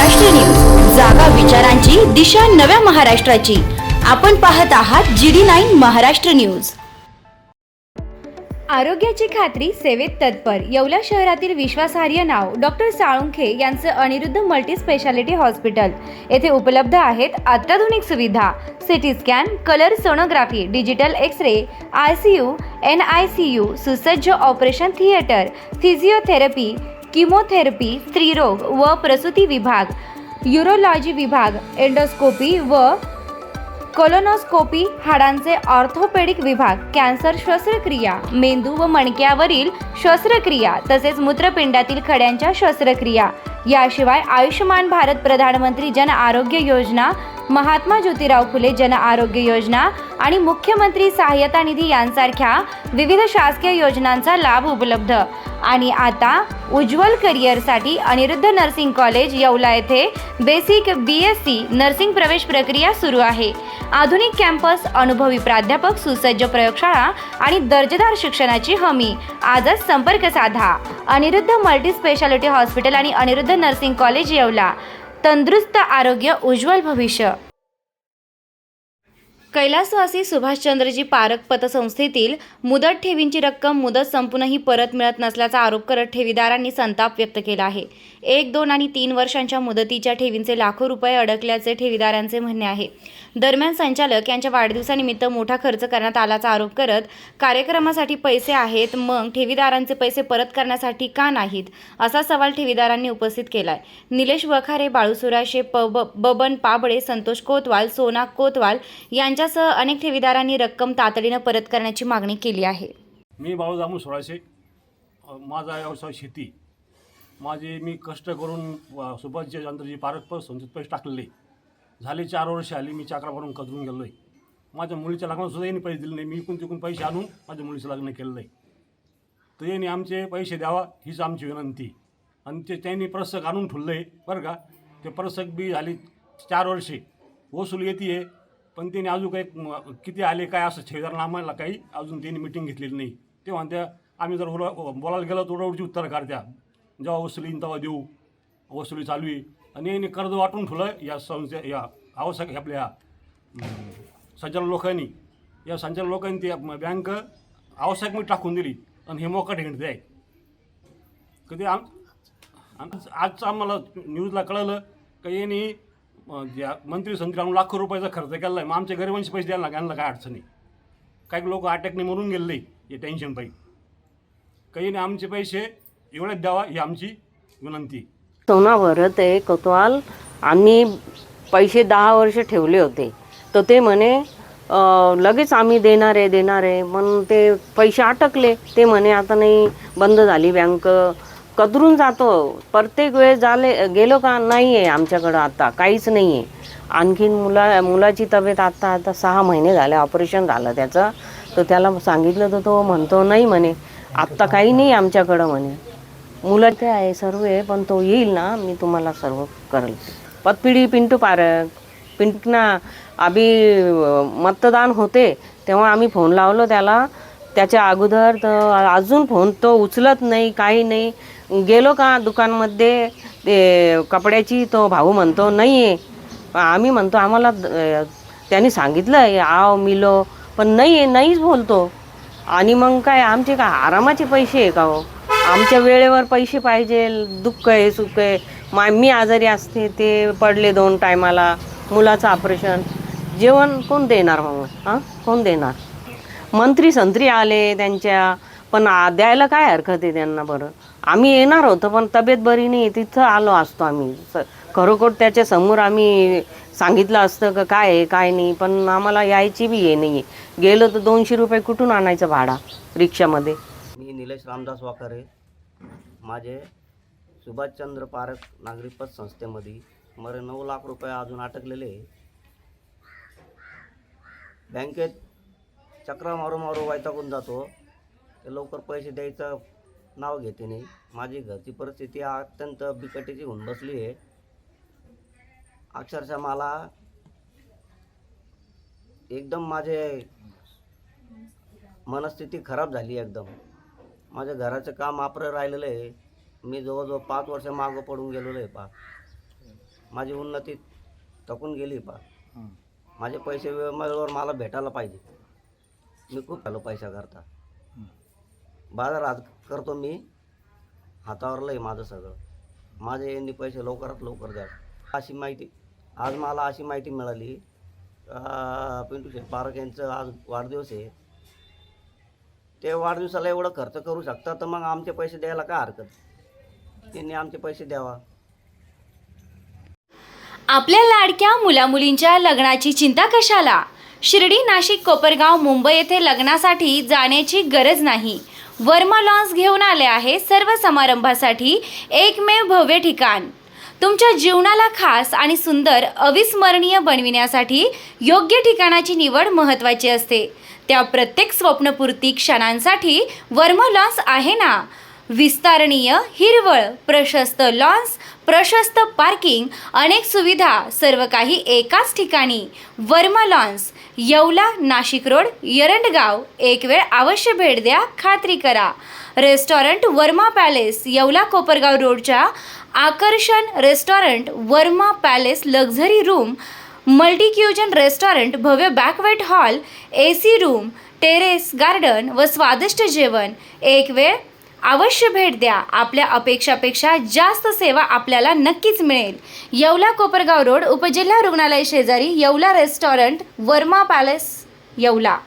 Maharashtra news, जागा विचारांची, दिशा नव्या महाराष्ट्राची। आपण पाहत आहात GD9 महाराष्ट्र न्यूज। आरोग्याची खात्री, सेवेत तत्पर येवला शहरातील विश्वासार्ह नाव डॉक्टर साळुंखे यांचं अनिरुद्ध मल्टी स्पेशालिटी हॉस्पिटल येथे उपलब्ध आहेत अत्याधुनिक सुविधा, CT scan, colour sonography, digital x-ray, ICU, NICU, सुसज्ज ऑपरेशन थिएटर, फिजिओथेरपी, किमोथेरपी, स्त्रीरोग व प्रसूती विभाग, यूरोलॉजी विभाग, एंडोस्कोपी व कोलोनोस्कोपी, हाडांचे ऑर्थोपेडिक विभाग, कॅन्सर शस्त्रक्रिया, मेंदू व मणक्यावरील शस्त्रक्रिया तसेच मूत्रपिंडातील खड्यांच्या शस्त्रक्रिया, याशिवाय आयुष्यमान भारत प्रधानमंत्री जन आरोग्य योजना, महात्मा ज्योतिराव फुले जन आरोग्य योजना आणि मुख्यमंत्री सहायता निधी यांसारख्या विविध शासकीय योजनांचा लाभ उपलब्ध। आणि आता उज्ज्वल करिअरसाठी अनिरुद्ध नर्सिंग कॉलेज येवला येथे बेसिक BSc नर्सिंग प्रवेश प्रक्रिया सुरू आहे। आधुनिक कॅम्पस, अनुभवी प्राध्यापक, सुसज्ज प्रयोगशाळा आणि दर्जेदार शिक्षणाची हमी। आजच संपर्क साधा। अनिरुद्ध मल्टी स्पेशालिटी हॉस्पिटल आणि अनिरुद्ध नर्सिंग कॉलेज येवला। तंदुरुस्त आरोग्य, उज्ज्वल भविष्य। कैलासवासी सुभाषचंद्रजी पारख पतसंस्थेतील मुदत ठेवींची रक्कम मुदत संपूनही परत मिळत नसल्याचा आरोप करत ठेवीदारांनी संताप व्यक्त केला आहे। 1, 2 आणि 3 वर्षांच्या मुदतीच्या ठेवींचे लाखो रुपये अडकल्याचे ठेवीदारांचे म्हणणे आहे। दरम्यान संचालक यांच्या वाढदिवसानिमित्त मोठा खर्च करण्यात आल्याचा आरोप करत कार्यक्रमासाठी पैसे आहेत, मग ठेवीदारांचे पैसे परत करण्यासाठी का नाहीत, असा सवाल ठेवीदारांनी उपस्थित केलाय। निलेश वखारे, बाळू सुराशे, बबन पाबळे, संतोष कोतवाल, सोना कोतवाल यांच्यासह अनेक ठेवीदारांनी रक्कम तातडीने परत करण्याची मागणी केली आहे। मी बाळू सुराशे, माझा व्यवसाय शेती। मी कष्ट करून सुभाषचंद्रजी पारख पतसंस्थेत पैसे टाकलेले झाले 4 वर्ष आली। मी चक्रा भरून कदरून गेलो आहे। माझ्या मुलीच्या लग्नाला यांनी पैसे दिले नाही। मी इकून तिकून पैसे आणून माझ्या मुलीचं लग्न केलं आहे। तर यांनी आमचे पैसे द्यावा हीच आमची विनंती। आणि त्यांनी प्रसक आणून ठेवलं आहे बरं का। ते प्रसक बी झाली 4 वर्षे वसूल येते आहे, पण त्यांनी अजून काही किती आले काय असं ठेवीदारांना आम्हाला काही अजून त्यांनी मिटिंग घेतलेली नाही। ते म्हणत्या आम्ही जर बोलायला गेलो तर उडवडची उत्तर काढत्या, जेव्हा वसुली येईन तेव्हा देऊ, वसुली चालू आहे। आणि यांनी कर्ज वाटून ठेवलं या संस्थे, या आवश्यक आपल्या संचालक लोकांनी, या संचालक लोकांनी ती बँक आवश्यक मी टाकून दिली आणि हे मोकट हिंडते आहे। कधी आजचं आम्हाला न्यूजला कळलं की यांनी मंत्री आणून लाखो रुपयाचा खर्च केला आहे। मग आमच्या गरिबांचे पैसे द्यायला यांना काय अडचण आहे? काही लोक अटॅकने मरून गेले हे टेन्शन पाहिजे। काही नाही, आमचे पैसे एवढेच द्यावा ही आमची विनंती। सोना भरत आहे कोतवाल, आम्ही पैसे 10 वर्ष ठेवले होते, तर ते म्हणे लगेच आम्ही देणार आहे म्हणून ते पैसे अटकले। ते म्हणे आता नाही, बंद झाली बँक, कदरून जातो प्रत्येक वेळेस गेलो का नाही आहे आमच्याकडं, आता काहीच नाही आहे। आणखीन मुलाची तब्येत आता 6 महिने झाले, ऑपरेशन झालं त्याचं, तर त्याला सांगितलं तर तो म्हणतो नाही म्हणे आत्ता काही नाही आमच्याकडं म्हणे। मुलं ते आहे सर्व आहे, पण तो येईल ना मी तुम्हाला सर्व करेल। पतपिढी पिंटू पारख, पिंटना मतदान होते तेव्हा आम्ही फोन लावलो त्याला, त्याच्या अगोदर तर अजून फोन तो उचलत नाही, काही नाही। गेलो का दुकानमध्ये ते कपड्याची, तो भाऊ म्हणतो नाही आहे, आम्ही म्हणतो आम्हाला त्यांनी सांगितलं आहे आव मिलो, पण नाही आहे, नाहीच बोलतो। आणि मग काय आमचे काय आरामाचे पैसे आहे का हो? आमच्या वेळेवर पैसे पाहिजे, दुःख आहे सुख आहे। मी आजारी असते, ते पडले 2 टायमाला, मुलाचं ऑपरेशन, जेवण कोण देणार मग? हां, कोण देणार? मंत्री संत्री आले त्यांच्या, पण द्यायला काय हरकत आहे त्यांना? बरं आम्ही येणार होतो, पण तब्येत बरी नाही, तिथं आलो असतो आम्ही खरोखर त्याच्या समोर आम्ही सांगितलं असतं का काय आहे काय नाही, पण आम्हाला यायची बी हे नाही आहे। गेलो तर 200 रुपये कुठून आणायचं भाडा रिक्षामध्ये? मी निलेश रामदास वाकारे, माझे सुभाषचंद्र पारख नागरी पतसंस्थेमध्ये मला 9 लाख रुपये अजून अटकलेले। बँकेत चक्रा मारू वैतागून जातो, ते लवकर पैसे द्यायचं नाव घेते नाही। माझी घरची परिस्थिती अत्यंत बिकटीची होऊन बसली आहे। अक्षरशः मला एकदम माझे मनस्थिती खराब झाली एकदम। माझ्या घराचं काम राहिलेलं आहे। मी जवळजवळ 5 वर्ष मागं पडून गेलेलो आहे माझी उन्नती थकून गेली पा. माझे पैसे वेळेवर मला भेटायला पाहिजे. मी खूप झालो पैसा करता. बाजारात करतो मी, हातावर लय माझं सगळं. माझे यांनी पैसे लवकरात लवकर द्या. अशी माहिती आज मला अशी माहिती मिळाली, पिंटू शेठ पारख यांचं आज वाढदिवस आहे. ते वाढदिवसाला एवढं खर्च करू शकतात, तर मग आमचे पैसे द्यायला काय हरकत. त्यांनी आमचे पैसे द्यावा. आपल्या लाडक्या मुलामुलींच्या लग्नाची चिंता कशाला? शिर्डी, नाशिक, कोपरगाव, मुंबई येथे लग्नासाठी जाण्याची गरज नाही. वर्मा लॉन्स घेऊन आले आहे सर्व समारंभासाठी एकमेव भव्य ठिकाण. तुमच्या जीवनाला खास आणि सुंदर अविस्मरणीय बनविण्यासाठी योग्य ठिकाणाची निवड महत्त्वाची असते. त्या प्रत्येक स्वप्नपूर्ती क्षणांसाठी वर्मा लॉन्स आहे ना. विस्तारणीय हिरवळ, प्रशस्त लॉन्स, प्रशस्त पार्किंग, अनेक सुविधा, सर्व काही एकाच ठिकाणी. Verma Lawns, Yeola, Nashik road, Erandgaon. एक वेळ अवश्य भेट द्या, खात्री करा. रेस्टॉरंट वर्मा पॅलेस, येवला कोपरगाव रोडच्या आकर्षण restaurant Verma Palace, luxury room, multicuisine restaurant, भव्य banquet hall, AC room, terrace garden व स्वादिष्ट जेवण. एक वेळ अवश्य भेट द्या. आपल्या अपेक्षापेक्षा जास्त सेवा आपल्याला नक्कीच मिळेल. येवला कोपरगाव रोड, उपजिल्हा रुग्णालय शेजारी, येवला रेस्टॉरंट वर्मा पॅलेस, येवला.